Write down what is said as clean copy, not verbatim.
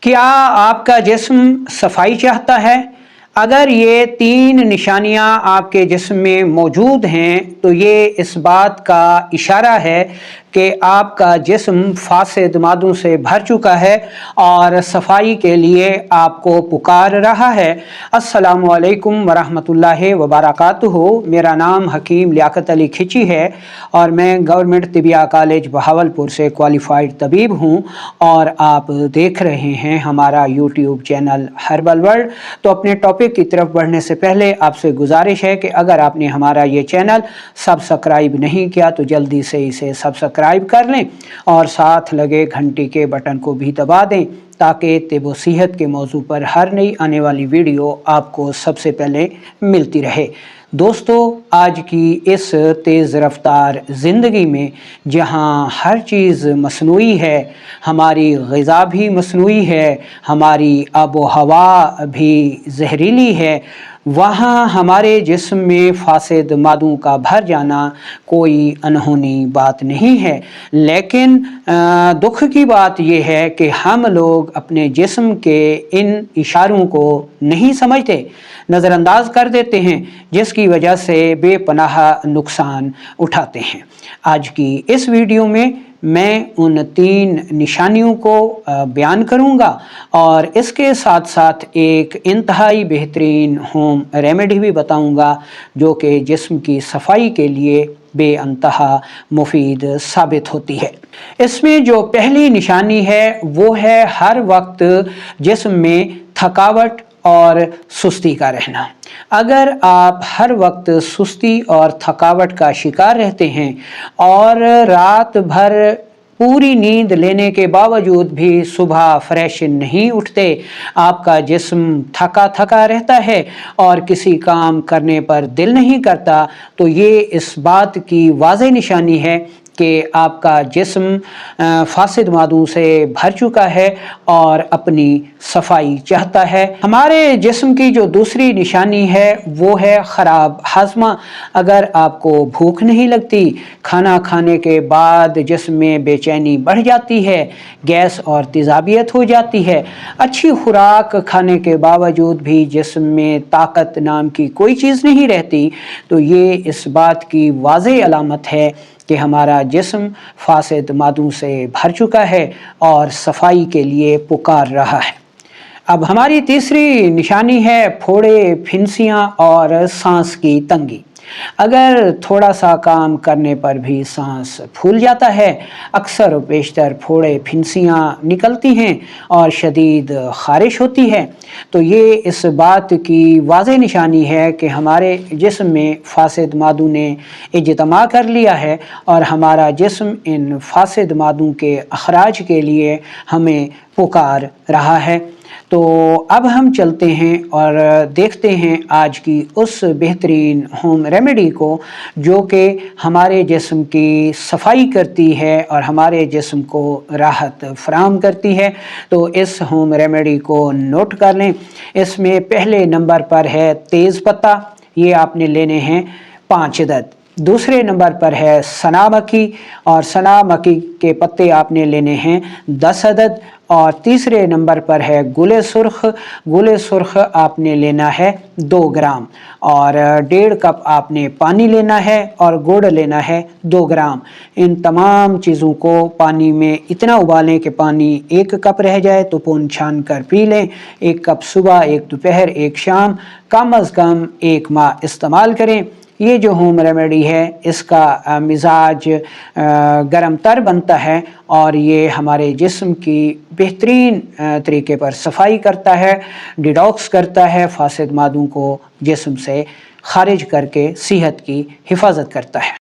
क्या आपका जिस्म सफाई चाहता है? अगर ये 3 निशानियां आपके जिस्म में मौजूद हैं तो ये इस बात का इशारा है कि आपका जिस्म फासिद मादों से भर चुका है और सफाई के लिए आपको पुकार रहा है। अस्सलामु अलैकुम वरहमतुल्लाहि वबरकातुहू। मेरा नाम हकीम लियाकत अली खिची है और मैं गवर्नमेंट तिबिया कॉलेज बहावलपुर से क्वालिफाइड तबीब हूँ और आप देख रहे हैं हमारा यूट्यूब चैनल हर्बल वर्ल्ड। तो अपने टॉपिक की तरफ बढ़ने से पहले आपसे गुजारिश है कि अगर आपने हमारा ये चैनल सब्सक्राइब नहीं किया तो जल्दी से इसे सब्सक्राइब कर लें और साथ लगे घंटी के बटन को भी दबा दें ताकि तिब व सेहत के मौजू पर हर नई आने वाली वीडियो आपको सबसे पहले मिलती रहे। दोस्तों, आज की इस तेज़ रफ्तार ज़िंदगी में जहाँ हर चीज़ मसनूई है, हमारी ग़िज़ा भी मसनूई है, हमारी आबो हवा भी जहरीली है, वहाँ हमारे जिस्म में फासिद मादों का भर जाना कोई अनहोनी बात नहीं है। लेकिन दुख की बात यह है कि हम लोग अपने जिस्म के इन इशारों को नहीं समझते, नज़रअंदाज कर देते हैं, जिसकी वजह से बेपनाह नुकसान उठाते हैं। आज की इस वीडियो में मैं उन 3 निशानियों को बयान करूंगा और इसके साथ साथ एक इंतहाई बेहतरीन होम रेमेडी भी बताऊंगा जो कि जिस्म की सफाई के लिए बेअंतहा मुफीद साबित होती है। इसमें जो पहली निशानी है वो है हर वक्त जिस्म में थकावट और सुस्ती का रहना। अगर आप हर वक्त सुस्ती और थकावट का शिकार रहते हैं और रात भर पूरी नींद लेने के बावजूद भी सुबह फ्रेश नहीं उठते, आपका जिस्म थका थका रहता है और किसी काम करने पर दिल नहीं करता, तो ये इस बात की वाज़ेह निशानी है कि आपका जिस्म फासिद मादों से भर चुका है और अपनी सफाई चाहता है। हमारे जिस्म की जो दूसरी निशानी है वो है ख़राब हाज़मा। अगर आपको भूख नहीं लगती, खाना खाने के बाद जिस्म में बेचैनी बढ़ जाती है, गैस और तेज़ाबियत हो जाती है, अच्छी खुराक खाने के बावजूद भी जिस्म में ताकत नाम की कोई चीज़ नहीं रहती, तो ये इस बात की वाज़ेह अलामत है कि हमारा जिस्म फासिद मादों से भर चुका है और सफाई के लिए पुकार रहा है। अब हमारी तीसरी निशानी है फोड़े, फिंसियाँ और सांस की तंगी। अगर थोड़ा सा काम करने पर भी सांस फूल जाता है, अक्सर बेशतर फोड़े फिंसियाँ निकलती हैं और शदीद ख़ारिश होती है, तो ये इस बात की वाज़ेह निशानी है कि हमारे जिस्म में फासिद मादों ने इज्तिमा कर लिया है और हमारा जिस्म इन फासिद मादों के अखराज के लिए हमें पुकार रहा है। तो अब हम चलते हैं और देखते हैं आज की उस बेहतरीन होम रेमेडी को जो कि हमारे जिस्म की सफाई करती है और हमारे जिस्म को राहत फराहम करती है। तो इस होम रेमेडी को नोट कर लें। इसमें पहले नंबर पर है तेज़ पत्ता, ये आपने लेने हैं 5 अदद। दूसरे नंबर पर है सना मक्खी और सना मक्खी के पत्ते आपने लेने हैं 10 अदद। और तीसरे नंबर पर है गुले सुर्ख, गुले सुर्ख आपने लेना है 2 ग्राम और 1.5 कप आपने पानी लेना है और गुड़ लेना है 2 ग्राम। इन तमाम चीज़ों को पानी में इतना उबालें कि पानी 1 कप रह जाए तो पून छान कर पी लें। 1 कप सुबह, 1 दोपहर, 1 शाम, कम अज़ कम 1 माह इस्तेमाल करें। ये जो होम रेमेडी है इसका मिजाज गरम तर बनता है और ये हमारे जिस्म की बेहतरीन तरीके पर सफाई करता है, डिटॉक्स करता है, फासिद मादों को जिस्म से खारिज करके सेहत की हिफाजत करता है।